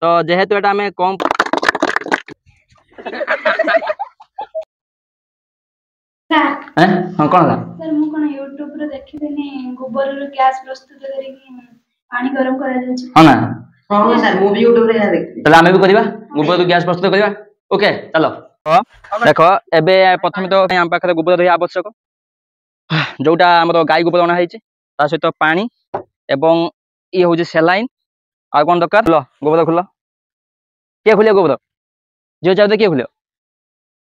तो जेहेतु एटा हमें कम हां कोन सर मु कोन YouTube रे देखिदेनी गोबर रो गैस प्रस्तुत करी पानी गरम करा जाय हां ना हां सर मु भी YouTube रे देखि चल हमें भी करबा गोबर रो गैस प्रस्तुत करबा ओके चलो देखो एबे प्रथम तो हम पाखरे गोबर रही आवश्यक जोटा हमर गाय गोबर अना हैछि ता सहित पानी एवं ये होछि सेलाइन आ कोन दरकार लो गोबर खुलो के खुले गोबर जो चाहते के खुले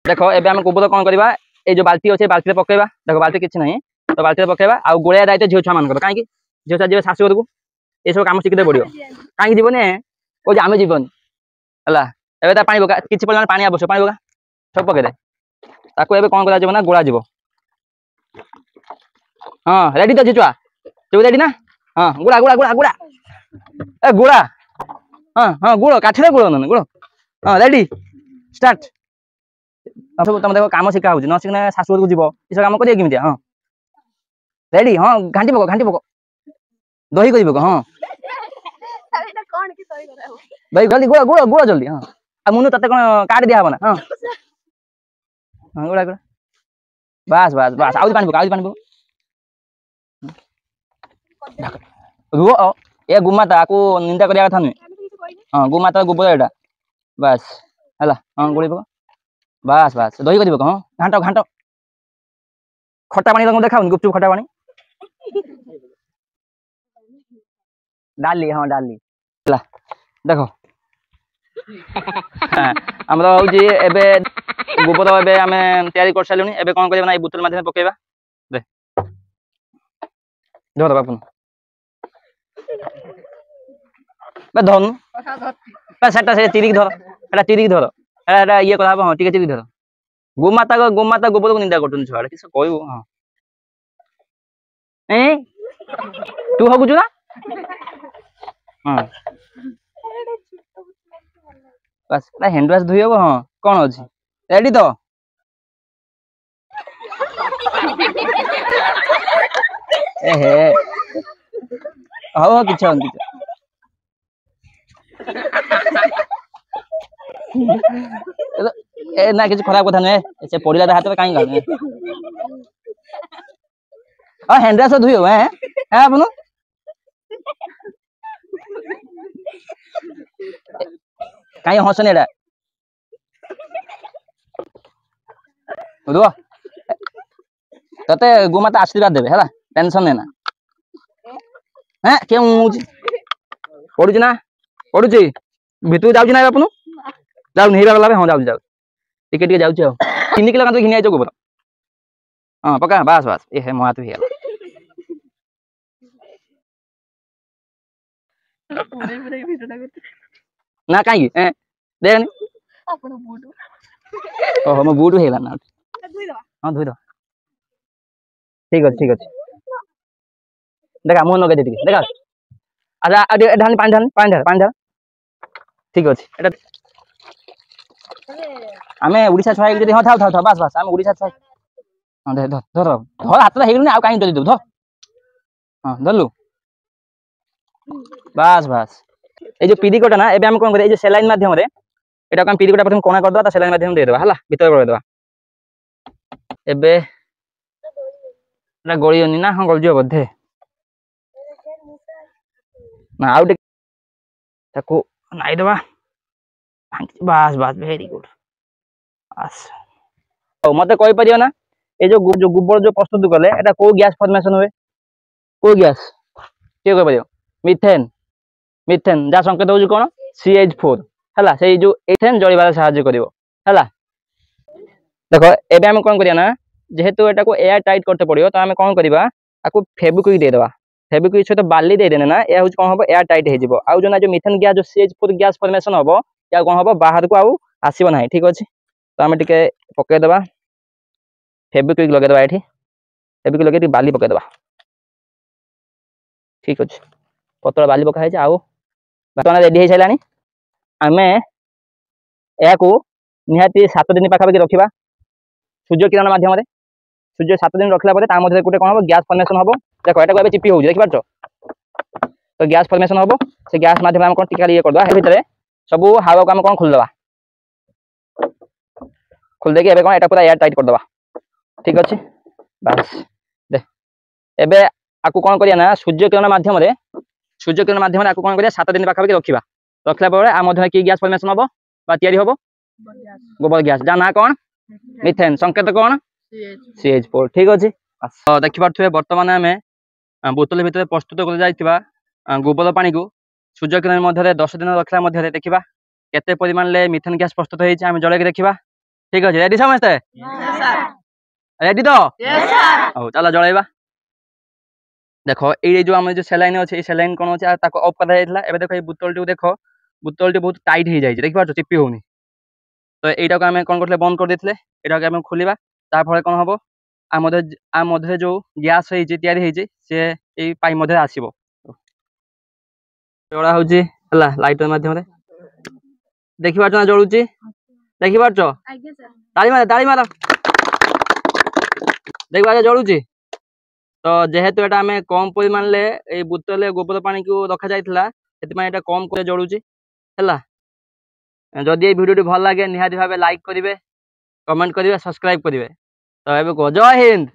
देखो एबे हम गोबर कोन करबा ए जो बाल्टी अछि बाल्टी रे पकेबा देखो बाल्टी किछ नहीं तो बाल्टी रे पकेबा आ गोळिया दायित्व झियो छुआ मान कर काहे कि झियो छुआ जेबे सासु को ए सब काम सिखते पड़ियो काहे जीवने ओ जे आमे जीवन हला एबे ता पानी बका किछ परिमाण पानी आवश्यक पानी बका सब पके दे ताको एबे कोन करा जेबो ना गोळा जीवो हां रेडी तो झिचुआ तू रेडी ना हां गोळा गोळा गोळा गोळा ए गोळा हां हां गोळो काठिरे गोळो न गोळो हां रेडी स्टार्ट सब तुम देखो काम सिखा होछि न सिखना सासु को जीवो ई सब काम करिए किमिति हां रेडी हां घांटी पको दही करिबो हां सर एटा कोन की दही कराबो दही जल्दी गोळा गोळा गोळा जल्दी हां आ मुनु तते कोन काट दिया हबो ना हां हां गोळा गोळा बस बस बस आउदी पानी पको रुओ ए गुमाता को निंदा करिया कथा नहीं हां गुमाता गोबर एटा बस हला हां गोळी पको बस बस दही करिबो हां घांटो घांटो खट्टा पानी तुमको देखाउनी गुपचुप खट्टा पानी डाली हां डाली हला देखो हमरा होजी एबे गोबर एबे हमें तयारी कर सालुनी एबे कोन करबा ना ए बोतल माध्यम पकेबा दे धर बापन बे धन बे सेटा से तिरिक धर एटा तिरिक धर एटा ये कथा हां टिके तिरिक धर गोमाता गोबर को निंदा करतुन छुआ किस कहबो हां ए तू हगुजु ना हां बस ना हैंड वॉश धुइबो हां कोन अछि रेडी तो ए हे हां किछ अंति ए ना किछ खराब कथा नै से पड़िला हाथ में काई गाने हां हैंड वॉश धुइबो हैं आपनु काई हसन एडा रुआ तते गोमाता आशीर्वाद देबे हला टेंशन लेना हैं के मुजी पडुची ना पडुची भितु जाउची ना आपनु जाउ नहीं लागला हां जाउ जाउ टिके टिके जाउची आ 3 किलो कांतो घिनि आइजो गोबर हां पका बस बस ए हे मोहात हिया पूरे पूरे वीडियो करते ना काई ए देनी अपन बूटू ओहो मो बूटू हेला ना धुई दवा हां धुई दो ठीक अछि देखा मो नगे देती देखा आजा अडे ढानी पानी ढाल ठीक अछि एटा हमें ओडिसा छाई जदी हां था बस बस हम ओडिसा छाई हां दे धर हाथ रे हेगुनी आ काई दे दो धर हां धरलु बस बस ए जो पीडीकोटा ना एबे हम कोन करे ए जो सेलाइन माध्यम रे एटा हम पीडीकोटा प्रथम कोना कर दवा ता सेलाइन माध्यम दे देबा हला भीतर कर देबा एबे ना गळियोनी ना हां गळजियो बधे ना आउट ताको नाइ देबा बस बस वेरी गुड बस ओ मते कोइ परियो ना ए जो गोबर जो प्रस्तुत करले एटा को गैस फॉर्मेशन होवे को गैस के कोइ परियो मिथेन जा संकेत होजु कोन CH4 हला से जो एथेन जळिबार सहाय्य करिवो हला देखो एबे हम कोन करिया ना जेहेतु एटा को एयर टाइट करते पड़ियो तो हम कोन करिबा आको फेविक्विक दे देबा फेविक्विक से तो बाली दे देने ना या होज कोन होबो एयर टाइट हे जिवो आ जो ना जो मिथेन गैस जो CH4 गैस फॉर्मेशन होबो या कोन होबो बाहर को आउ आसीबो नाही ठीक अछि तो हम टिके पके देबा फेविक्विक लगे देबा एठी फेविक्विक लगे टी बाली पके देबा ठीक अछि पतला बाली पका है आउ बर्तमान रेडी हे छलानी हमें या को निहाती 7 दिन पाखा पाखी रखिबा सूर्य किरण माध्यम रे सूर्य 7 दिन रखला परे ता मध्ये गुटे कोन हो गैस फॉर्मेशन होबो देखो एटा को एबे चिपी हो देखि पाछो तो गैस फॉर्मेशन होबो से गैस माध्यम हम कोन टिका ये कर दो ए भीतर सब हावा को आम कौन खोलदे खोलदे कि कौन एटा पूरा एयर टाइट करदे ठीक अच्छे बस दे एबे आपको कौन करिया ना सूर्य किरण माध्यम आपको कौन करिया 7 दिन पाखापाखि रखा रखला पर आ मध्य की गैस फॉर्मेशन हम हम गोबर गैस जहाँ ना कौन मिथेन संकेत कौन CH4 ठीक अच्छे तो देखिपे बर्तमान आम बोतल भितर प्रस्तुत कर गोबर पानी को सूर्य किरण मध्य 10 दिन रखला मध्य देखा केते परिमाण ले मिथेन गैस प्रस्तुत होती है जल्दी देखा ठीक अच्छे रेडी समस्ते रेडी तो हो चलो जलैबा देख ये जो आम जो सेलाइन अच्छे सेलाइन कौन अच्छे ऑफ कर देख ये बोतल टी देख बोतल टी बहुत टाइट हो जाए देखिए चिपी होनी तो यहीटा को आम कौन करते बंद कर देते यहाँ आम खोलिया ताफल कौन हम आ मध्य जो गैस सी पाइप मध्य आसो जड़ा हूँ लाइटर मध्यम देखी पार्छ ना जलुची देखी पार्छ ताली मार देख पार्छ जलुची तो जेहेतु एटा आम कम परिमाण ले बोतल गोबर पानी को रखा जाइथिला से कम कर जलुची है जदि ये वीडियो भल लगे निहाती भाव लाइक करेंगे कमेंट करेंगे सब्सक्राइब करेंगे तो ये कह जय हिंद।